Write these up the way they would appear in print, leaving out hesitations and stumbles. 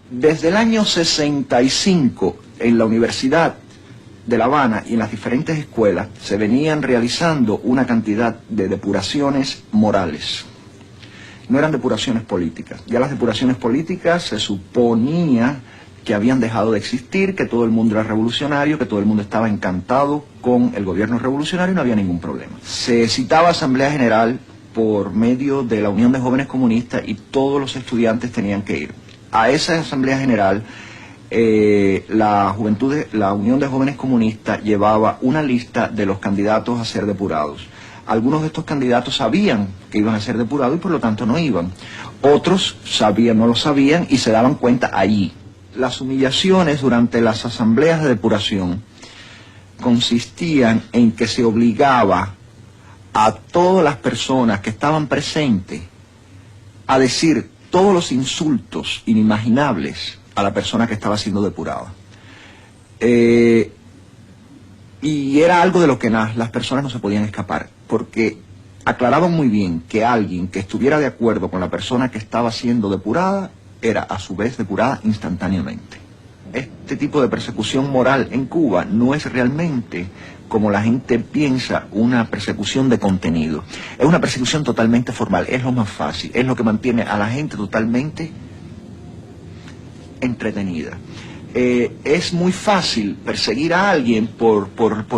Desde el año 65, en la Universidad de La Habana y en las diferentes escuelas, se venían realizando una cantidad de depuraciones morales. No eran depuraciones políticas. Ya las depuraciones políticas se suponía que habían dejado de existir, que todo el mundo era revolucionario, que todo el mundo estaba encantado con el gobierno revolucionario y no había ningún problema. Se citaba Asamblea General por medio de la Unión de Jóvenes Comunistas y todos los estudiantes tenían que ir. A esa Asamblea General, la Unión de Jóvenes Comunistas llevaba una lista de los candidatos a ser depurados. Algunos de estos candidatos sabían que iban a ser depurados y por lo tanto no iban. Otros no lo sabían y se daban cuenta allí. Las humillaciones durante las asambleas de depuración consistían en que se obligaba a todas las personas que estaban presentes a decir todos los insultos inimaginables a la persona que estaba siendo depurada. Y era algo de lo que las personas no se podían escapar, porque aclaraban muy bien que alguien que estuviera de acuerdo con la persona que estaba siendo depurada era a su vez depurada instantáneamente. Este tipo de persecución moral en Cuba no es realmente, como la gente piensa, una persecución de contenido. Es una persecución totalmente formal, es lo más fácil, es lo que mantiene a la gente totalmente entretenida. Es muy fácil perseguir a alguien por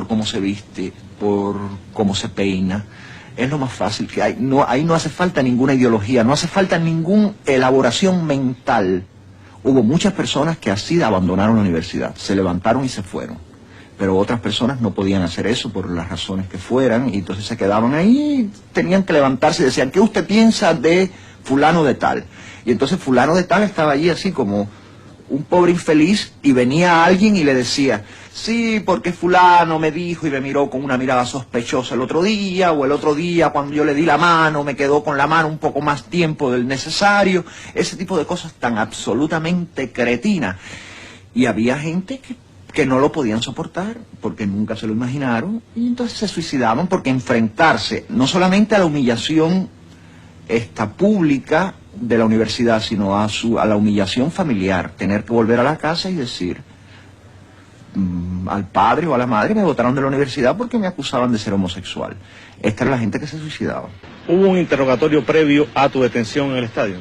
cómo se viste, por cómo se peina. Es lo más fácil que hay. Ahí no hace falta ninguna ideología, no hace falta ninguna elaboración mental. Hubo muchas personas que así abandonaron la universidad, se levantaron y se fueron. Pero otras personas no podían hacer eso por las razones que fueran, y entonces se quedaban ahí, tenían que levantarse y decían, ¿qué usted piensa de fulano de tal? Y entonces fulano de tal estaba allí así como un pobre infeliz, y venía alguien y le decía, sí, porque fulano me dijo y me miró con una mirada sospechosa el otro día, o el otro día cuando yo le di la mano, me quedó con la mano un poco más tiempo del necesario, ese tipo de cosas tan absolutamente cretinas. Y había gente que no lo podían soportar, porque nunca se lo imaginaron, y entonces se suicidaban, porque enfrentarse no solamente a la humillación pública de la universidad, sino a la humillación familiar, tener que volver a la casa y decir al padre o a la madre, me botaron de la universidad porque me acusaban de ser homosexual. Esta era la gente que se suicidaba. ¿Hubo un interrogatorio previo a tu detención en el estadio?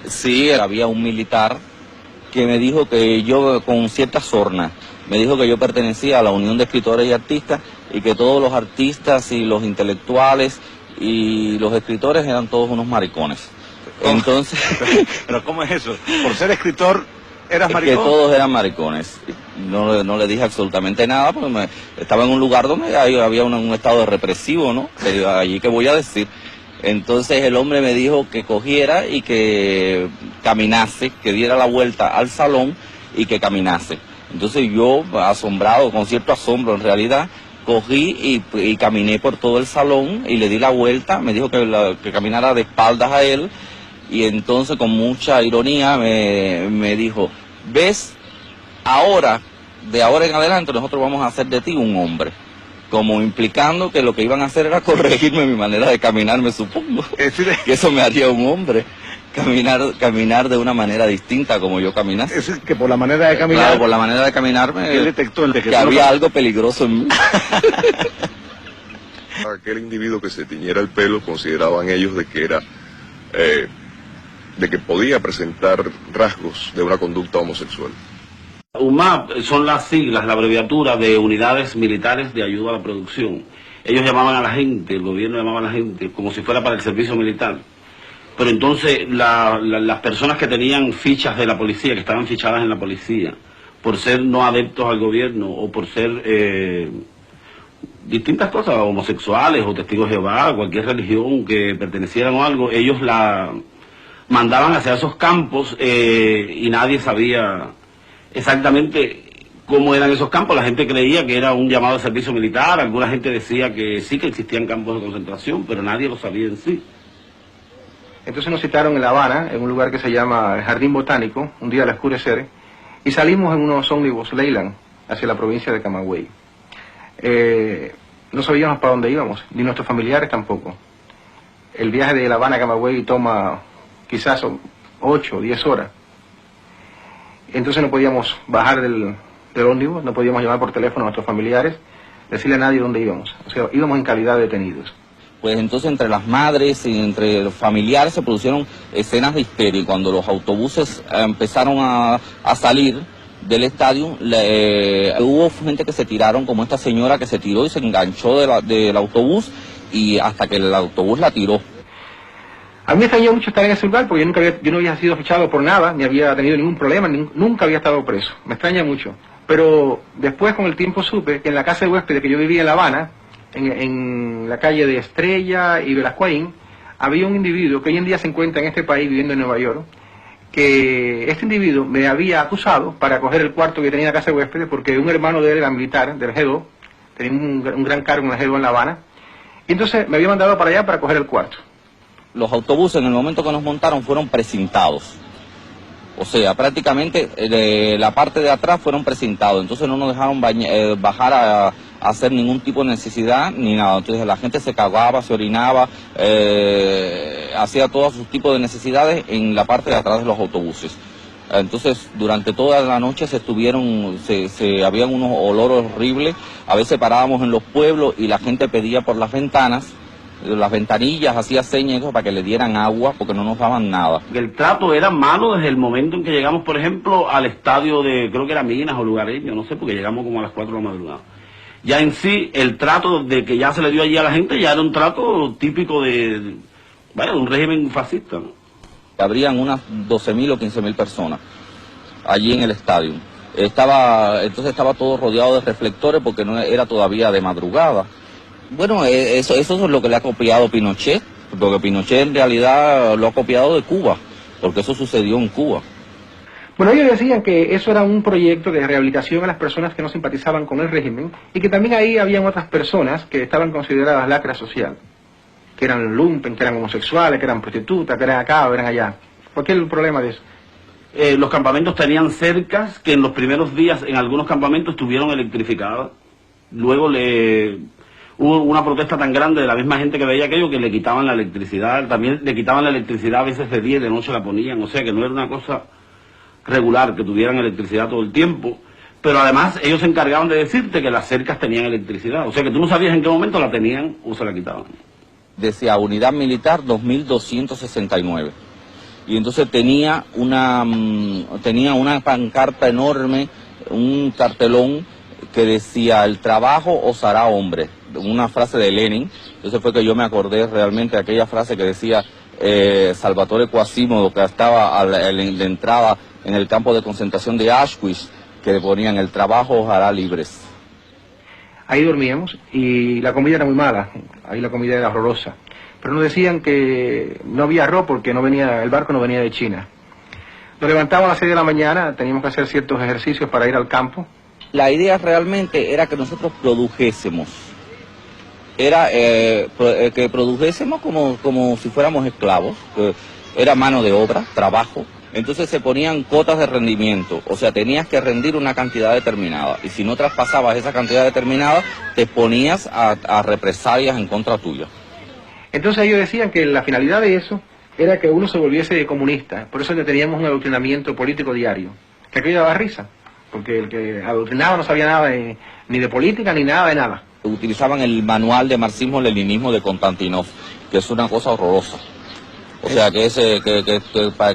Sí, había un militar que me dijo que yo, con cierta sorna, me dijo que yo pertenecía a la Unión de Escritores y Artistas y que todos los artistas y los intelectuales y los escritores eran todos unos maricones. Entonces... ¿Pero cómo es eso? ¿Por ser escritor eras maricón? Que todos eran maricones. No le dije absolutamente nada porque estaba en un lugar donde había un estado represivo, ¿no? Allí que voy a decir. Entonces el hombre me dijo que cogiera y que caminase, que diera la vuelta al salón y que caminase. Entonces yo, asombrado, con cierto asombro en realidad, cogí y caminé por todo el salón y le di la vuelta, me dijo que caminara de espaldas a él, y entonces con mucha ironía me dijo, ¿ves? De ahora en adelante nosotros vamos a hacer de ti un hombre. Como implicando que lo que iban a hacer era corregirme mi manera de caminar, me supongo. Que eso me haría un hombre. Caminar de una manera distinta como yo caminase. Es que por la manera de caminar... Claro, por la manera de caminar él detectó que había algo peligroso en mí. Aquel individuo que se tiñera el pelo, consideraban ellos de que era... de que podía presentar rasgos de una conducta homosexual. UMAP son las siglas, la abreviatura de Unidades Militares de Ayuda a la Producción. Ellos llamaban a la gente, el gobierno llamaba a la gente como si fuera para el servicio militar. Pero entonces las personas que tenían fichas de la policía, que estaban fichadas en la policía, por ser no adeptos al gobierno o por ser distintas cosas, homosexuales o testigos de Jehová, cualquier religión que pertenecieran o algo, ellos la mandaban hacia esos campos y nadie sabía exactamente cómo eran esos campos. La gente creía que era un llamado de servicio militar, alguna gente decía que sí, que existían campos de concentración, pero nadie lo sabía en sí. Entonces nos citaron en La Habana, en un lugar que se llama el Jardín Botánico, un día al oscurecer, y salimos en unos ómnibus Leyland hacia la provincia de Camagüey. No sabíamos para dónde íbamos, ni nuestros familiares tampoco. El viaje de La Habana a Camagüey toma quizás 8 o 10 horas. Entonces no podíamos bajar del ómnibus, no podíamos llamar por teléfono a nuestros familiares, decirle a nadie dónde íbamos. O sea, íbamos en calidad de detenidos. Pues entonces entre las madres y entre los familiares se produjeron escenas de histeria. Y cuando los autobuses empezaron a salir del estadio, hubo gente que se tiraron, como esta señora que se tiró y se enganchó del autobús y hasta que el autobús la tiró. A mí me extrañó mucho estar en ese lugar porque yo no había sido fichado por nada, ni había tenido ningún problema, nunca había estado preso. Me extraña mucho. Pero después con el tiempo supe que en la casa de huéspedes que yo vivía en La Habana, en la calle de Estrella y Velascoín, había un individuo que hoy en día se encuentra en este país viviendo en Nueva York, que este individuo me había acusado para coger el cuarto que tenía en la casa de huéspedes porque un hermano de él era militar, del G2, tenía un gran cargo en el G2 en La Habana, y entonces me había mandado para allá para coger el cuarto. Los autobuses en el momento que nos montaron fueron precintados. O sea, prácticamente la parte de atrás fueron precintados, entonces no nos dejaron bajar a hacer ningún tipo de necesidad ni nada. Entonces la gente se cagaba, se orinaba, hacía todos sus tipos de necesidades en la parte de atrás de los autobuses. Entonces durante toda la noche habían unos olores horribles. A veces parábamos en los pueblos y la gente pedía por las ventanas, las ventanillas, hacía señas para que le dieran agua porque no nos daban nada. El trato era malo desde el momento en que llegamos, por ejemplo, al estadio de, creo que era Minas o Lugareño, no sé, porque llegamos como a las 4 de la madrugada. Ya en sí, el trato de que ya se le dio allí a la gente ya era un trato típico de un régimen fascista, ¿no? Habrían unas 12.000 o 15.000 personas allí en el estadio. Entonces estaba todo rodeado de reflectores porque no era todavía de madrugada. Bueno, eso es lo que le ha copiado Pinochet, porque Pinochet en realidad lo ha copiado de Cuba, porque eso sucedió en Cuba. Bueno, ellos decían que eso era un proyecto de rehabilitación a las personas que no simpatizaban con el régimen y que también ahí habían otras personas que estaban consideradas lacra social, que eran lumpen, que eran homosexuales, que eran prostitutas, que eran acá o eran allá. ¿Por qué el problema de eso? Los campamentos tenían cercas que en los primeros días en algunos campamentos estuvieron electrificadas. Luego hubo una protesta tan grande de la misma gente que veía aquello que le quitaban la electricidad. También le quitaban la electricidad, a veces de día y de noche la ponían. O sea que no era una cosa regular que tuvieran electricidad todo el tiempo. Pero además ellos se encargaban de decirte que las cercas tenían electricidad. O sea que tú no sabías en qué momento la tenían o se la quitaban. Decía Unidad Militar 2269. Y entonces tenía una pancarta enorme, un cartelón que decía: el trabajo os hará hombre, una frase de Lenin. Entonces fue que yo me acordé realmente de aquella frase que decía Salvatore Quasimodo, que estaba de entrada en el campo de concentración de Auschwitz, que ponían: el trabajo os hará libres. Ahí dormíamos y la comida era muy mala, ahí la comida era horrorosa. Pero nos decían que no había arroz porque el barco no venía de China. Nos levantábamos a las 6 de la mañana, teníamos que hacer ciertos ejercicios para ir al campo. La idea realmente era que nosotros produjésemos. Era que produjésemos como si fuéramos esclavos. Era mano de obra, trabajo. Entonces se ponían cotas de rendimiento. O sea, tenías que rendir una cantidad determinada. Y si no traspasabas esa cantidad determinada, te ponías a represalias en contra tuya. Entonces ellos decían que la finalidad de eso era que uno se volviese comunista. Por eso que teníamos un adoctrinamiento político diario. Que aquello daba risa. Porque el que adoctrinaba no sabía nada ni de política ni nada de nada. Utilizaban el manual de marxismo-leninismo de Konstantinov, que es una cosa horrorosa. O sea, que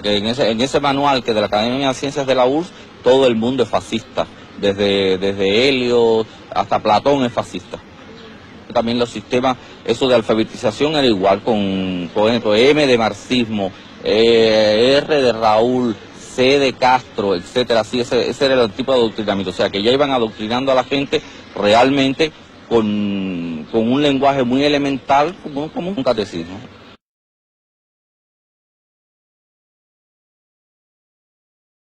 en ese manual que de la Academia de Ciencias de la URSS, todo el mundo es fascista. Desde Helio hasta Platón es fascista. También los sistemas, eso de alfabetización era igual, por ejemplo, M de marxismo, R de Raúl, C de Castro, etcétera. Así, ese era el tipo de adoctrinamiento. O sea, que ya iban adoctrinando a la gente realmente con un lenguaje muy elemental, como un catecismo.